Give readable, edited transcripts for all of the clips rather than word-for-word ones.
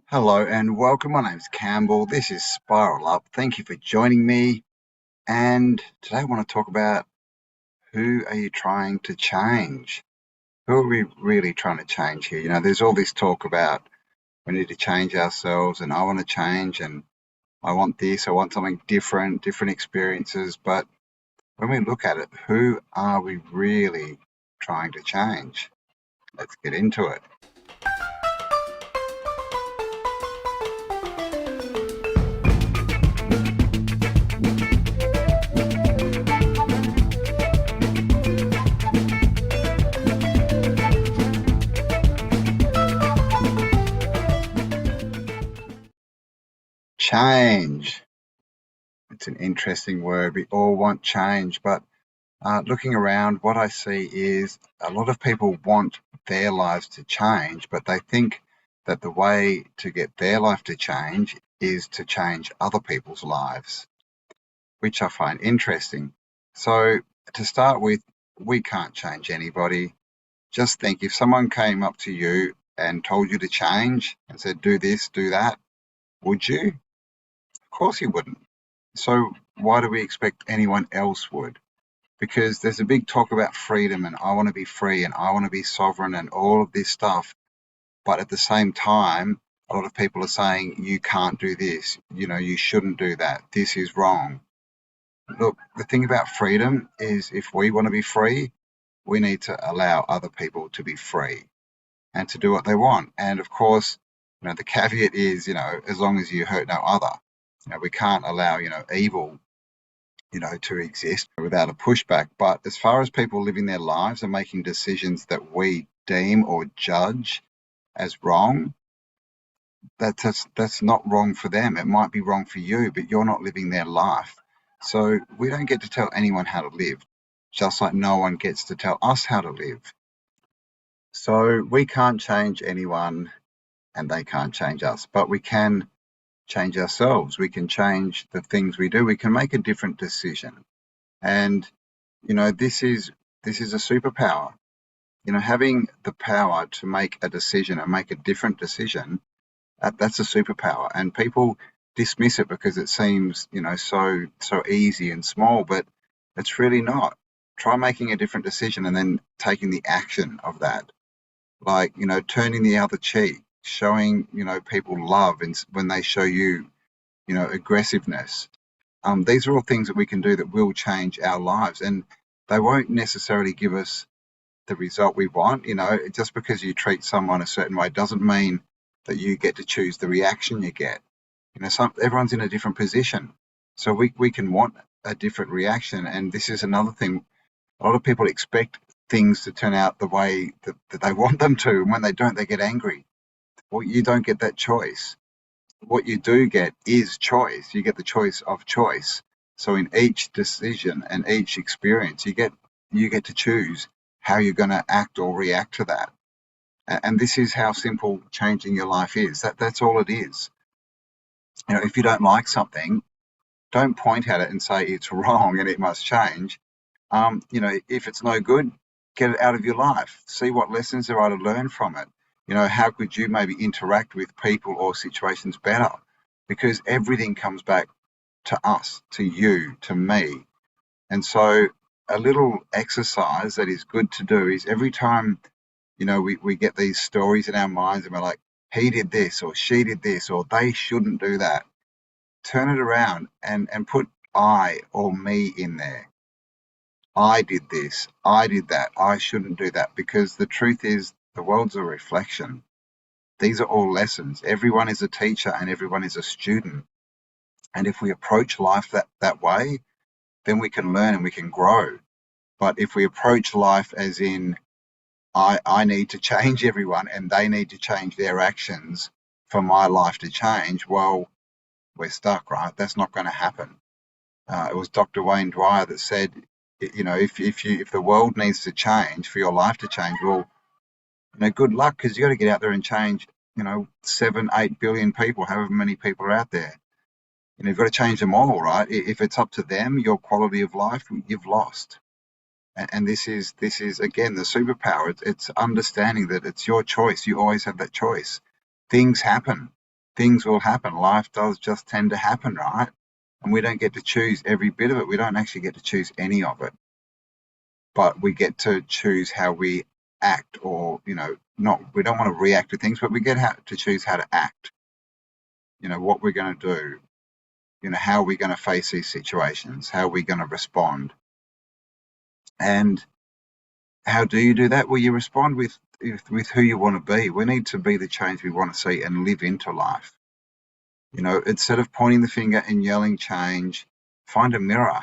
Hello and welcome. My name's Campbell. This is Spiral Up. Thank you for joining me. And today I want to talk about who are you trying to change? Who are we really trying to change here? There's all this talk about we need to change ourselves and I want to change and I want this, I want something different, different experiences. But when we look at it, who are we really trying to change? Let's get into it. Change. It's an interesting word. We all want change, but looking around, what I see is a lot of people want their lives to change, but they think that the way to get their life to change is to change other people's lives, which I find interesting. So, to start with, we can't change anybody. Just think if someone came up to you and told you to change and said, do this, do that, would you? Of course you wouldn't. So, why do we expect anyone else would? Because there's a big talk about freedom and I want to be free and I want to be sovereign and all of this stuff. But at the same time, a lot of people are saying you can't do this, you shouldn't do that, this is wrong. Look, the thing about freedom is if we want to be free, we need to allow other people to be free and to do what they want. And of course, the caveat is, as long as you hurt no other. We can't allow, evil to exist without a pushback. But as far as people living their lives and making decisions that we deem or judge as wrong, that's not wrong for them. It might be wrong for you, but you're not living their life. So we don't get to tell anyone how to live, just like no one gets to tell us how to live. So we can't change anyone and they can't change us, but we can change ourselves. We can change the things we do. We can make a different decision. And this is a superpower. Having the power to make a decision and make a different decision, that's a superpower. And people dismiss it because it seems, so easy and small, but it's really not. Try making a different decision and then taking the action of that. Like, turning the other cheek, showing, people love and when they show you, aggressiveness. These are all things that we can do that will change our lives, and they won't necessarily give us the result we want. Just because you treat someone a certain way doesn't mean that you get to choose the reaction you get. Everyone's in a different position, so we can want a different reaction. And this is another thing. A lot of people expect things to turn out the way that they want them to, and when they don't, they get angry. Well, you don't get that choice. What you do get is choice. You get the choice of choice. So in each decision and each experience, you get to choose how you're going to act or react to that. And this is how simple changing your life is. That's all it is. If you don't like something, don't point at it and say it's wrong and it must change. If it's no good, get it out of your life. See what lessons there are to learn from it. How could you maybe interact with people or situations better? Because everything comes back to us, to you, to me. And so a little exercise that is good to do is every time, we get these stories in our minds and we're like, he did this or she did this or they shouldn't do that. Turn it around and put I or me in there. I did this, I did that, I shouldn't do that, because the truth is the world's a reflection. These are all lessons. Everyone is a teacher and everyone is a student. And if we approach life that way, then we can learn and we can grow. But if we approach life as in, I need to change everyone and they need to change their actions for my life to change, well, we're stuck, right? That's not going to happen. It was Dr. Wayne Dwyer that said, if the world needs to change for your life to change, well, good luck, because you got to get out there and change, 7-8 billion people, however many people are out there. You've got to change them all, right? If it's up to them, your quality of life, you've lost. And this is again the superpower. It's understanding that it's your choice. You always have that choice. Things happen. things will happen. Life does just tend to happen, right? And we don't get to choose every bit of it. We don't actually get to choose any of it, but we get to choose how we act, or, we don't want to react to things, but we get to choose how to act, what we're going to do, how we're going to face these situations, how we're going to respond. And how do you do that? Well, you respond with who you want to be. We need to be the change we want to see and live into life. Instead of pointing the finger and yelling change, find a mirror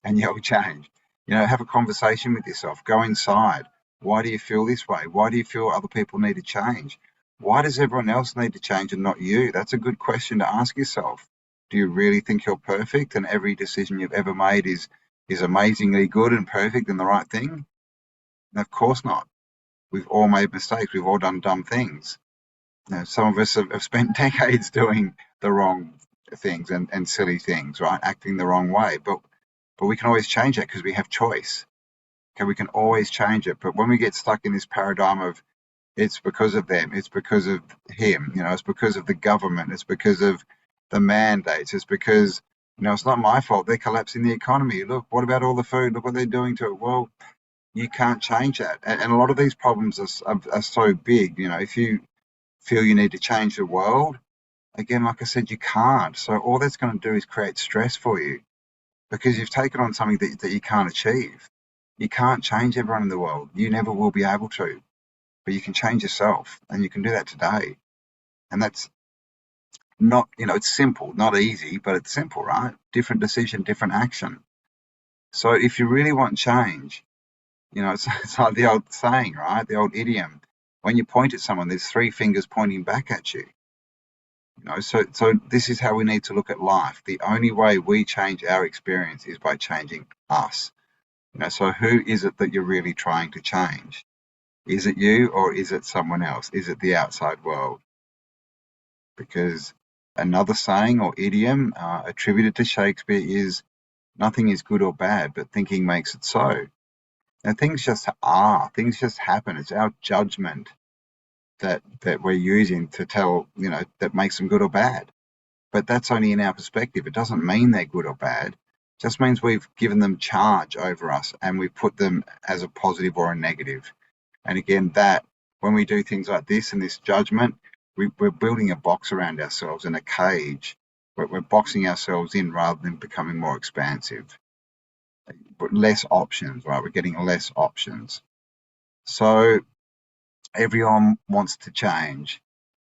and yell change. Have a conversation with yourself. Go inside. Why do you feel this way? Why do you feel other people need to change? Why does everyone else need to change and not you? That's a good question to ask yourself. Do you really think you're perfect and every decision you've ever made is amazingly good and perfect and the right thing? And of course not. We've all made mistakes. We've all done dumb things. Some of us have spent decades doing the wrong things and silly things, right? Acting the wrong way. But we can always change that because we have choice. Okay, we can always change it. But when we get stuck in this paradigm of it's because of them, it's because of him, it's because of the government, it's because of the mandates, it's because, it's not my fault. They're collapsing the economy. Look, what about all the food? Look what they're doing to it. Well, you can't change that. And a lot of these problems are so big. If you feel you need to change the world, again, like I said, you can't. So all that's going to do is create stress for you because you've taken on something that you can't achieve. You can't change everyone in the world. You never will be able to. But you can change yourself, and you can do that today. And that's not, it's simple, not easy, but it's simple, right? Different decision, different action. So if you really want change, it's like the old saying, right? The old idiom. When you point at someone, there's three fingers pointing back at you. So this is how we need to look at life. The only way we change our experience is by changing us. So who is it that you're really trying to change? Is it you or is it someone else? Is it the outside world? Because another saying or idiom attributed to Shakespeare is nothing is good or bad, but thinking makes it so. And things just are. Things just happen. It's our judgment that we're using to tell, that makes them good or bad. But that's only in our perspective. It doesn't mean they're good or bad. It just means we've given them charge over us and we put them as a positive or a negative. And again, that when we do things like this and this judgment, we're building a box around ourselves in a cage. We're boxing ourselves in rather than becoming more expansive. But less options, right? We're getting less options. So everyone wants to change.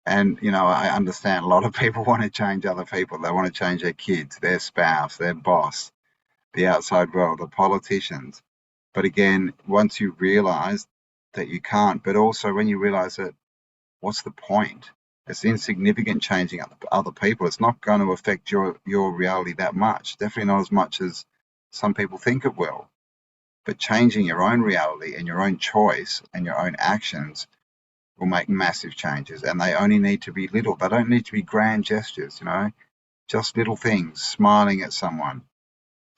And, I understand a lot of people want to change other people. They want to change their kids, their spouse, their boss, the outside world, the politicians. But again, once you realize that you can't, but also when you realize that, what's the point? It's insignificant changing other people. It's not going to affect your reality that much. Definitely not as much as some people think it will. But changing your own reality and your own choice and your own actions will make massive changes. And they only need to be little. They don't need to be grand gestures, just little things, smiling at someone.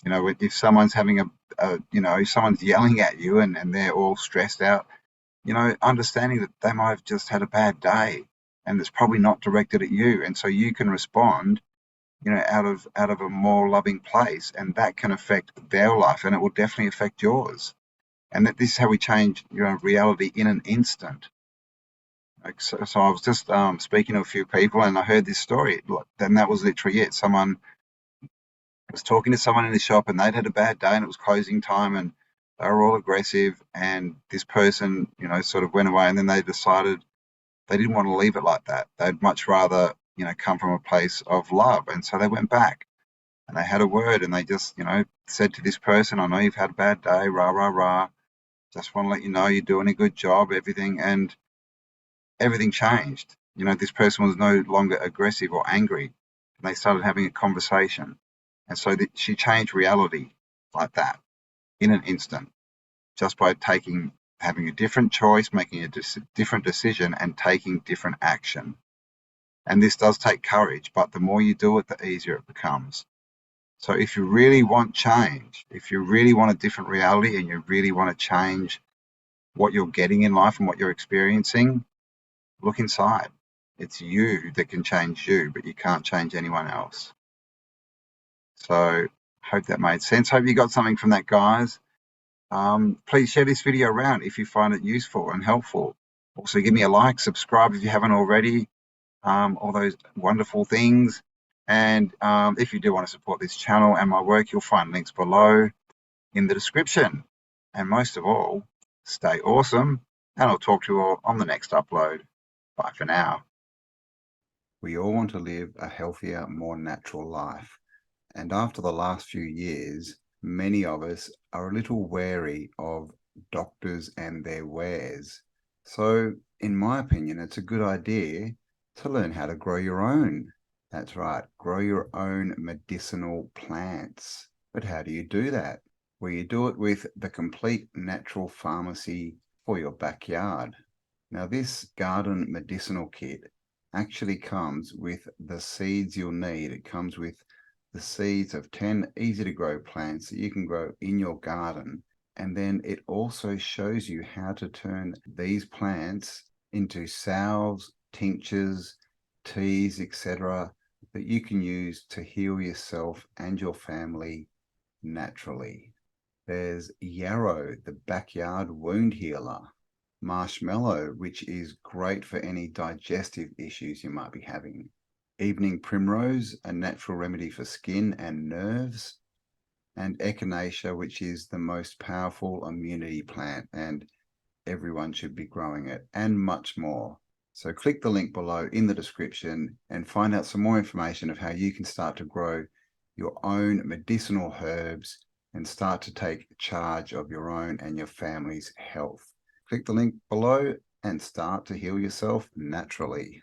If someone's having if someone's yelling at you and they're all stressed out, understanding that they might have just had a bad day and it's probably not directed at you. And so you can respond, out of a more loving place, and that can affect their life and it will definitely affect yours. And this is how we change, reality in an instant. So I was just speaking to a few people and I heard this story, and that was literally it. Someone was talking to someone in the shop and they'd had a bad day and it was closing time and they were all aggressive, and this person, sort of went away, and then they decided they didn't want to leave it like that. They'd much rather, come from a place of love. And so they went back and they had a word and they just, said to this person, I know you've had a bad day, rah, rah, rah. Just want to let you know you're doing a good job, everything. And everything changed. This person was no longer aggressive or angry. And they started having a conversation. And so she changed reality like that in an instant, just by having a different choice, making a different decision, and taking different action. And this does take courage, but the more you do it, the easier it becomes. So if you really want change, if you really want a different reality and you really want to change what you're getting in life and what you're experiencing, look inside. It's you that can change you, but you can't change anyone else. So hope that made sense. Hope you got something from that, guys. Please share this video around if you find it useful and helpful. Also, give me a like, subscribe if you haven't already, all those wonderful things. And if you do want to support this channel and my work, you'll find links below in the description. And most of all, stay awesome, and I'll talk to you all on the next upload. Bye for now. We all want to live a healthier, more natural life. And after the last few years, many of us are a little wary of doctors and their wares. So, in my opinion, it's a good idea to learn how to grow your own. That's right, grow your own medicinal plants. But how do you do that? Well, you do it with the complete natural pharmacy for your backyard. Now, this garden medicinal kit actually comes with the seeds you'll need. It comes with the seeds of 10 easy to grow plants that you can grow in your garden. And then it also shows you how to turn these plants into salves, tinctures, teas, etc., that you can use to heal yourself and your family naturally. There's yarrow, the backyard wound healer. Marshmallow, which is great for any digestive issues you might be having. Evening primrose, a natural remedy for skin and nerves. And echinacea, which is the most powerful immunity plant, and everyone should be growing it, and much more. So click the link below in the description and find out some more information of how you can start to grow your own medicinal herbs and start to take charge of your own and your family's health. Click the link below and start to heal yourself naturally.